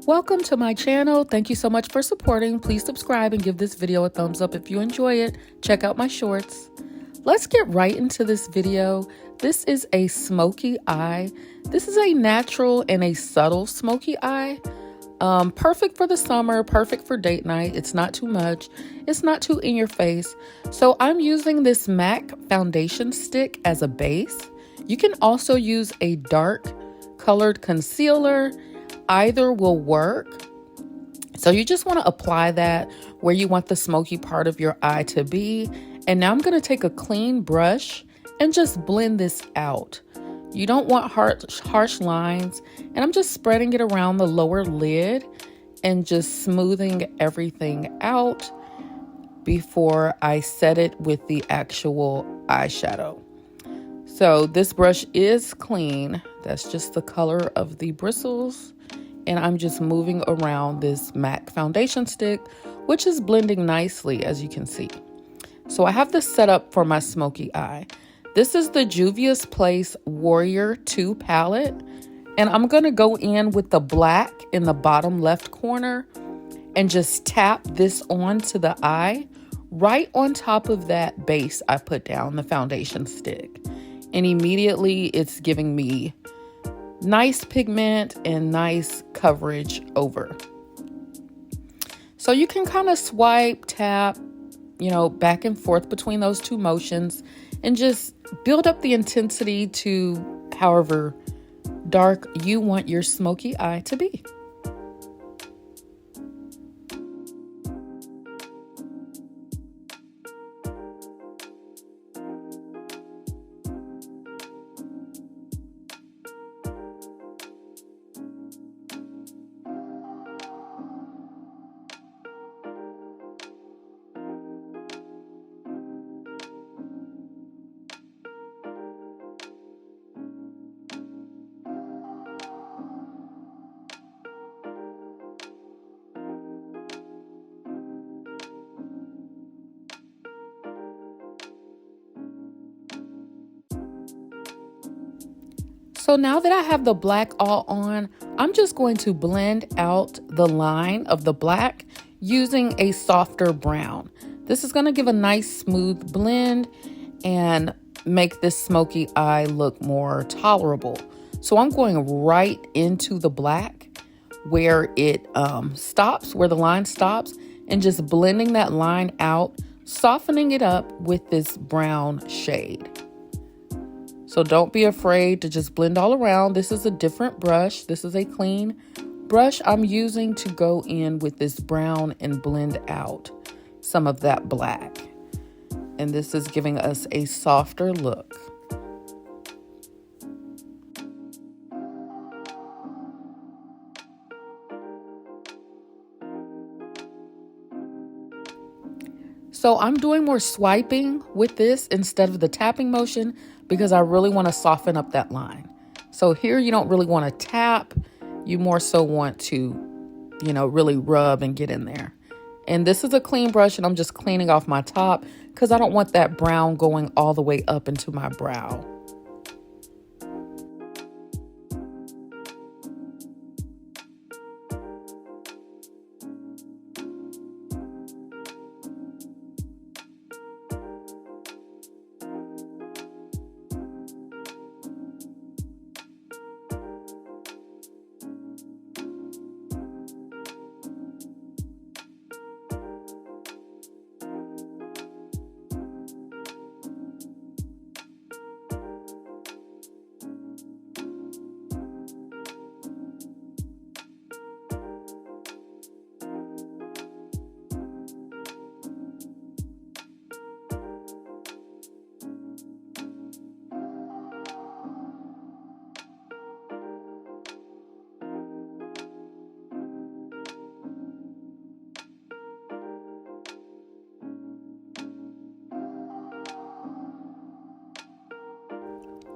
Welcome to my channel. Thank you so much for supporting. Please subscribe and give this video a thumbs up if you enjoy it. Check out my shorts. Let's get right into this video. This is a smoky eye. This is a natural and a subtle smoky eye. Perfect for the summer, perfect for date night. It's not too much. It's not too in your face. So I'm using this MAC foundation stick as a base. You can also use a dark colored concealer. Either will work. So you just want to apply that where you want the smoky part of your eye to be. And now I'm going to take a clean brush and just blend this out. You don't want harsh lines. And I'm just spreading it around the lower lid and just smoothing everything out before I set it with the actual eyeshadow. So this brush is clean. That's just the color of the bristles. And I'm just moving around this MAC foundation stick, which is blending nicely, as you can see. So I have this set up for my smoky eye. This is the Juvia's Place Warrior 2 palette. And I'm going to go in with the black in the bottom left corner and just tap this onto the eye right on top of that base I put down, the foundation stick. And immediately it's giving me nice pigment and nice coverage over. So you can kind of swipe, tap, back and forth between those two motions and just build up the intensity to however dark you want your smoky eye to be. So now that I have the black all on, I'm just going to blend out the line of the black using a softer brown. This is going to give a nice smooth blend and make this smoky eye look more tolerable. So I'm going right into the black where it stops, where the line stops, and just blending that line out, softening it up with this brown shade. So don't be afraid to just blend all around. This is a different brush. This is a clean brush I'm using to go in with this brown and blend out some of that black. And this is giving us a softer look. So I'm doing more swiping with this instead of the tapping motion because I really want to soften up that line. So here you don't really want to tap. You more so want to, really rub and get in there. And this is a clean brush and I'm just cleaning off my top because I don't want that brown going all the way up into my brow.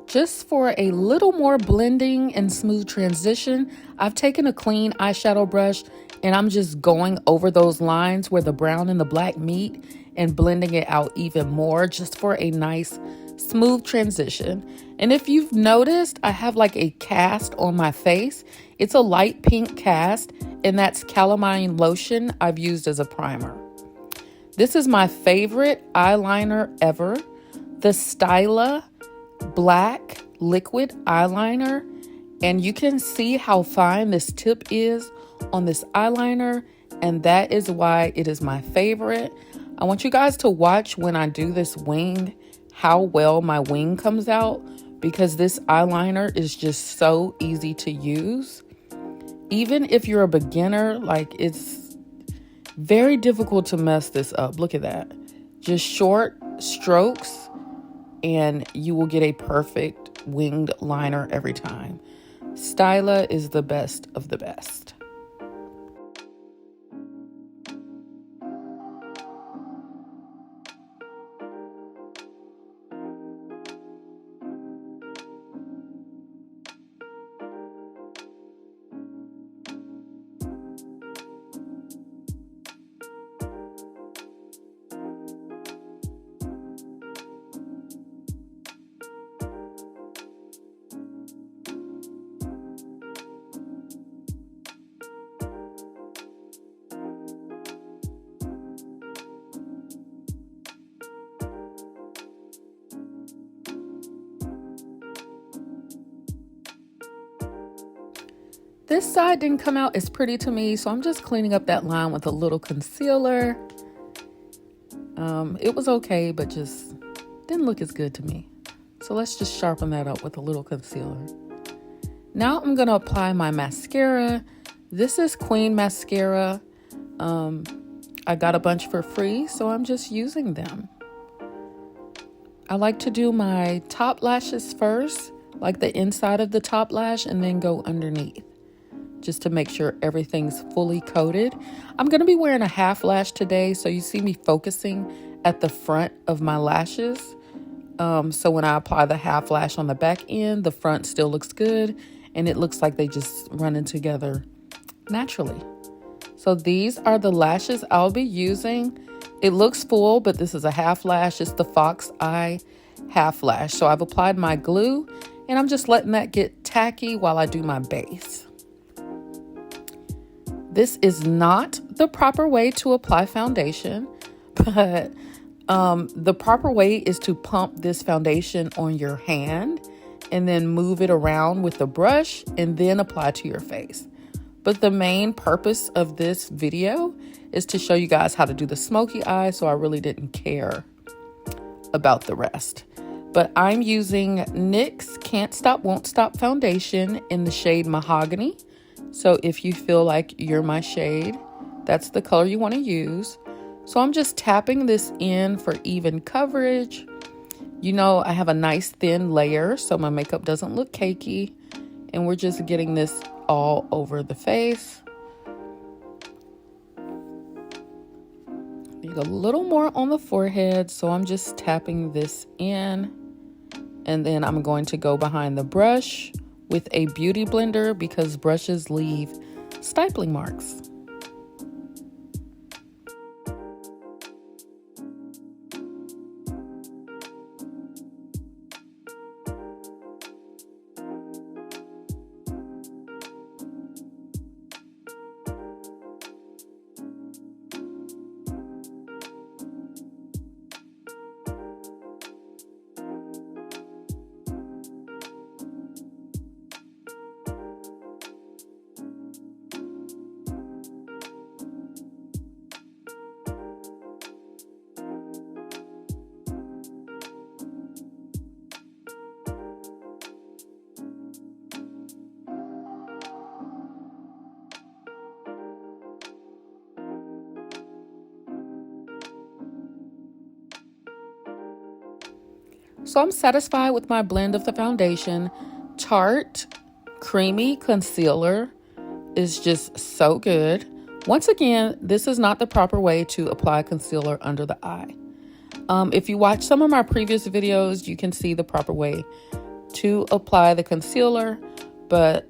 Just for a little more blending and smooth transition, I've taken a clean eyeshadow brush and I'm just going over those lines where the brown and the black meet and blending it out even more just for a nice smooth transition. And if you've noticed, I have like a cast on my face. It's a light pink cast and that's calamine lotion I've used as a primer. This is my favorite eyeliner ever, the Styla Black Liquid Eyeliner. And you can see how fine this tip is on this eyeliner, and that is why it is my favorite. I want you guys to watch when I do this wing, how well my wing comes out, because this eyeliner is just so easy to use. Even if you're a beginner, like, it's very difficult to mess this up. Look at that. Just short strokes and you will get a perfect winged liner every time. Styla is the best of the best. This side didn't come out as pretty to me, so I'm just cleaning up that line with a little concealer. It was okay, but just didn't look as good to me. So let's just sharpen that up with a little concealer. Now I'm going to apply my mascara. This is Queen Mascara. I got a bunch for free, so I'm just using them. I like to do my top lashes first, like the inside of the top lash, and then go underneath, just to make sure everything's fully coated. I'm going to be wearing a half lash today, so you see me focusing at the front of my lashes. So when I apply the half lash on the back end, the front still looks good, and it looks like they just run in together naturally. So these are the lashes I'll be using. It looks full, but this is a half lash. It's the Fox Eye half lash. So I've applied my glue, and I'm just letting that get tacky while I do my base. This is not the proper way to apply foundation, but the proper way is to pump this foundation on your hand and then move it around with the brush and then apply to your face. But the main purpose of this video is to show you guys how to do the smoky eye, so I really didn't care about the rest. But I'm using NYX Can't Stop Won't Stop foundation in the shade Mahogany. So if you feel like you're my shade, that's the color you want to use. So I'm just tapping this in for even coverage. You know, I have a nice thin layer so my makeup doesn't look cakey. And we're just getting this all over the face. Need a little more on the forehead, so I'm just tapping this in. And then I'm going to go behind the brush with a beauty blender because brushes leave stippling marks. So I'm satisfied with my blend of the foundation. Tarte Creamy Concealer is just so good. Once again, this is not the proper way to apply concealer under the eye. If you watch some of my previous videos, you can see the proper way to apply the concealer, but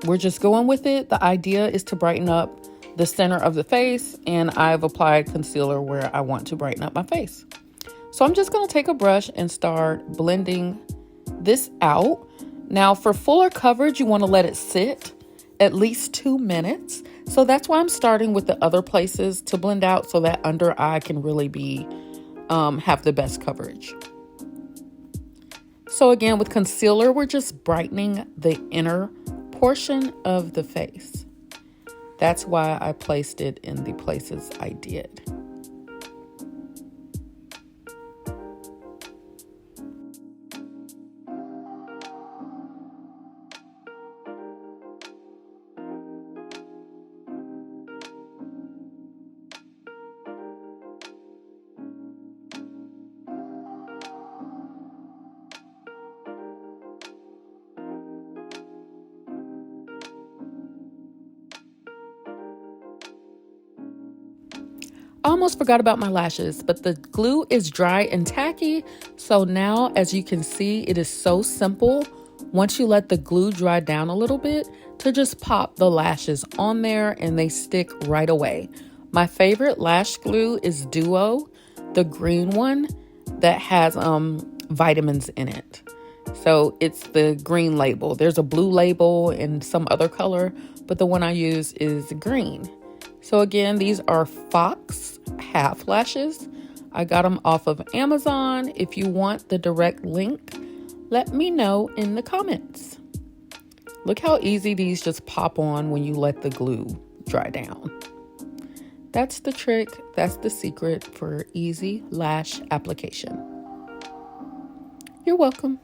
we're just going with it. The idea is to brighten up the center of the face, and I've applied concealer where I want to brighten up my face. So I'm just going to take a brush and start blending this out. Now for fuller coverage, you want to let it sit at least 2 minutes. So that's why I'm starting with the other places to blend out so that under eye can really be have the best coverage. So again, with concealer, we're just brightening the inner portion of the face. That's why I placed it in the places I did. I almost forgot about my lashes, but the glue is dry and tacky. So now, as you can see, it is so simple once you let the glue dry down a little bit to just pop the lashes on there and they stick right away. My favorite lash glue is Duo, the green one that has vitamins in it. So it's the green label. There's a blue label and some other color, but the one I use is green. So again, these are Fox half lashes. I got them off of Amazon. If you want the direct link, let me know in the comments. Look how easy these just pop on when you let the glue dry down. That's the trick. That's the secret for easy lash application. You're welcome.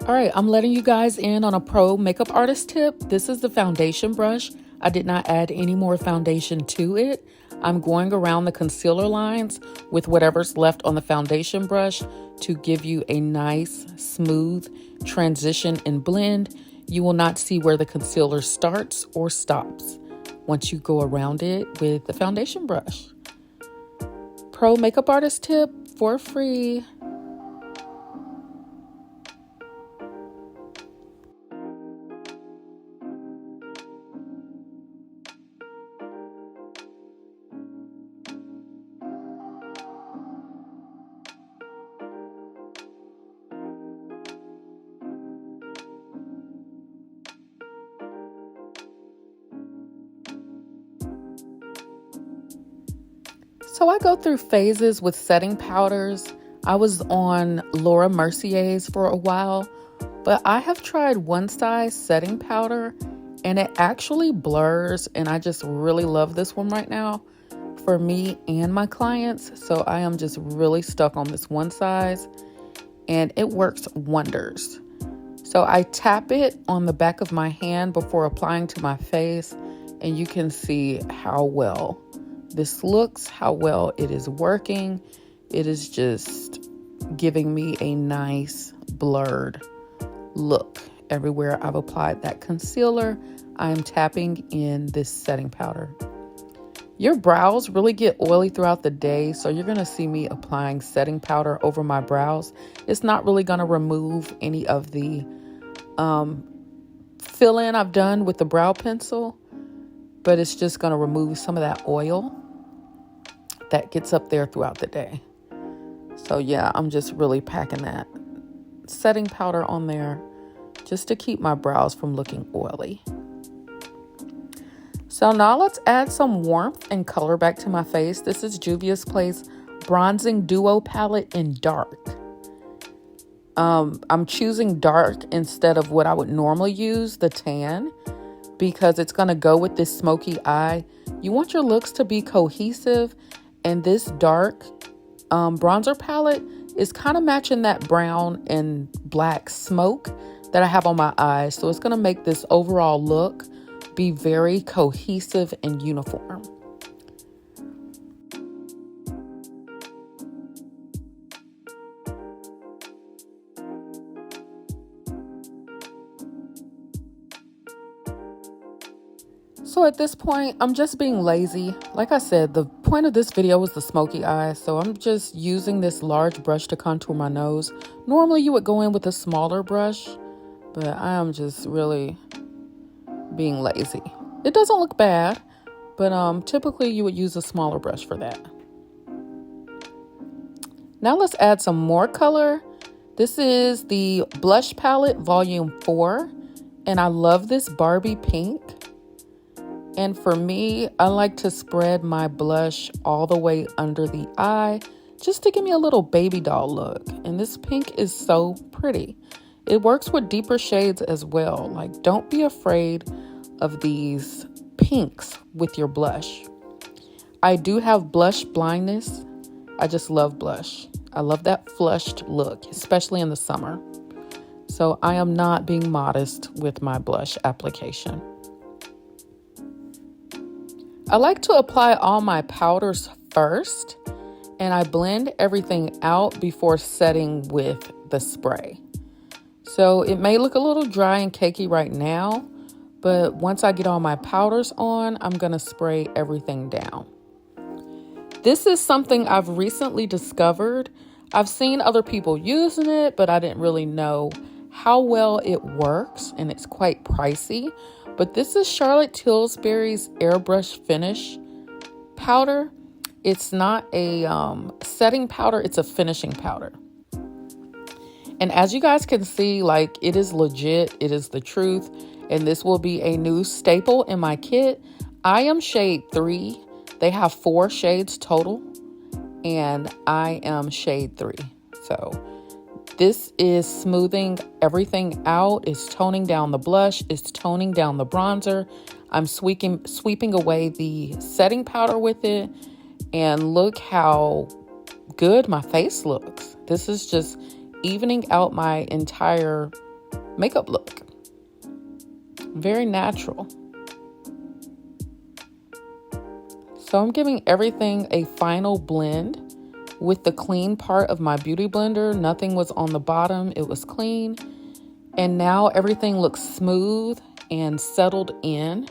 All right, I'm letting you guys in on a pro makeup artist tip. This is the foundation brush. I did not add any more foundation to it. I'm going around the concealer lines with whatever's left on the foundation brush to give you a nice, smooth transition and blend. You will not see where the concealer starts or stops once you go around it with the foundation brush. Pro makeup artist tip for free. So I go through phases with setting powders. I was on Laura Mercier's for a while, but I have tried One Size setting powder and it actually blurs, and I just really love this one right now for me and my clients. So I am just really stuck on this One Size and it works wonders. So I tap it on the back of my hand before applying to my face, and you can see how well this looks, how well it is working. It is just giving me a nice blurred look. Everywhere I've applied that concealer, I'm tapping in this setting powder. Your brows really get oily throughout the day, so you're gonna see me applying setting powder over my brows. It's not really gonna remove any of the fill-in I've done with the brow pencil, but it's just gonna remove some of that oil that gets up there throughout the day. So yeah, I'm just really packing that setting powder on there just to keep my brows from looking oily. So now let's add some warmth and color back to my face. This is Juvia's Place Bronzing Duo Palette in Dark. I'm choosing dark instead of what I would normally use, the tan, because it's going to go with this smoky eye. You want your looks to be cohesive, and this dark bronzer palette is kind of matching that brown and black smoke that I have on my eyes. So it's going to make this overall look be very cohesive and uniform. So at this point, I'm just being lazy. Like I said, the point of this video was the smoky eye. So I'm just using this large brush to contour my nose. Normally you would go in with a smaller brush, but I am just really being lazy. It doesn't look bad, but typically you would use a smaller brush for that. Now let's add some more color. This is the Blush Palette Volume 4, and I love this Barbie pink. And for me, I like to spread my blush all the way under the eye just to give me a little baby doll look. And this pink is so pretty. It works with deeper shades as well. Like, don't be afraid of these pinks with your blush. I do have blush blindness. I just love blush. I love that flushed look, especially in the summer. So I am not being modest with my blush application. I like to apply all my powders first, and I blend everything out before setting with the spray. So it may look a little dry and cakey right now, but once I get all my powders on, I'm gonna spray everything down. This is something I've recently discovered. I've seen other people using it, but I didn't really know how well it works, and it's quite pricey. But this is Charlotte Tilbury's Airbrush Finish powder. It's not a setting powder, it's a finishing powder. And as you guys can see, like, it is legit, it is the truth, and this will be a new staple in my kit. I am shade 3. They have 4 shades total, and I am shade 3. So this is smoothing everything out. It's toning down the blush. It's toning down the bronzer. I'm sweeping away the setting powder with it. And look how good my face looks. This is just evening out my entire makeup look. Very natural. So I'm giving everything a final blend with the clean part of my beauty blender. Nothing was on the bottom, it was clean. And now everything looks smooth and settled in.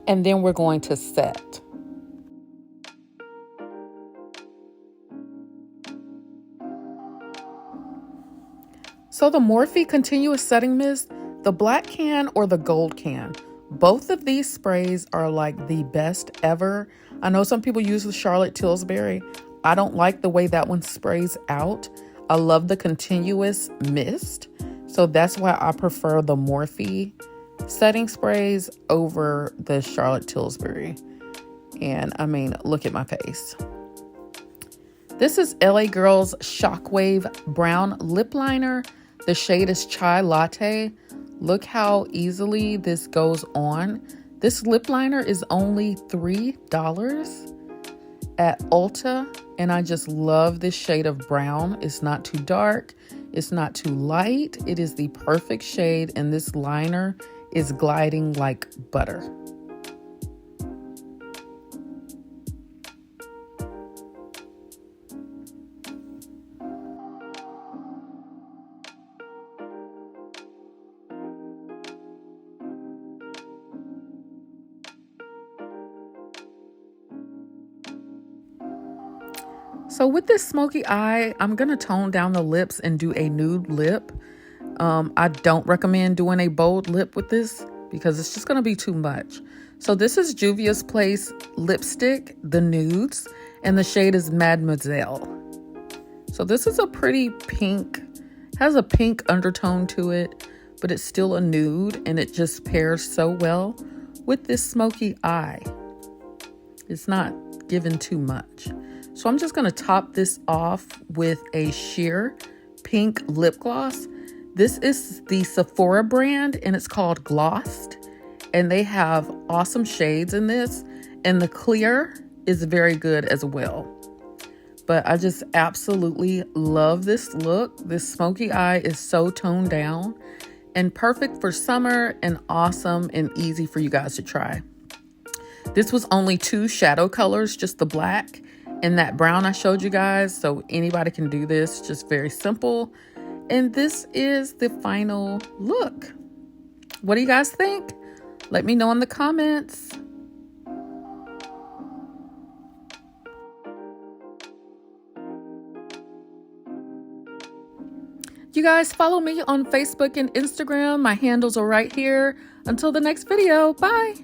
And then we're going to set. So the Morphe Continuous Setting Mist, the black can or the gold can, both of these sprays are like the best ever. I know some people use the Charlotte Tilbury. I don't like the way that one sprays out. I love the continuous mist. So that's why I prefer the Morphe setting sprays over the Charlotte Tilbury. And I mean, look at my face. This is LA Girl's Shockwave Brown Lip Liner. The shade is Chai Latte. Look how easily this goes on. This lip liner is only $3 at Ulta, and I just love this shade of brown. It's not too dark, it's not too light. It is the perfect shade, and this liner is gliding like butter. So with this smoky eye, I'm going to tone down the lips and do a nude lip. I don't recommend doing a bold lip with this because it's just going to be too much. So this is Juvia's Place lipstick, the nudes, and the shade is Mademoiselle. So this is a pretty pink, has a pink undertone to it, but it's still a nude, and it just pairs so well with this smoky eye. It's not given too much. So I'm just going to top this off with a sheer pink lip gloss. This is the Sephora brand, and it's called Glossed. And they have awesome shades in this. And the clear is very good as well. But I just absolutely love this look. This smoky eye is so toned down and perfect for summer, and awesome and easy for you guys to try. This was only 2 shadow colors, just the black and that brown I showed you guys. So anybody can do this, just very simple. And this is the final look. What do you guys think? Let me know in the comments. You guys follow me on Facebook and Instagram. My handles are right here. Until the next video, bye.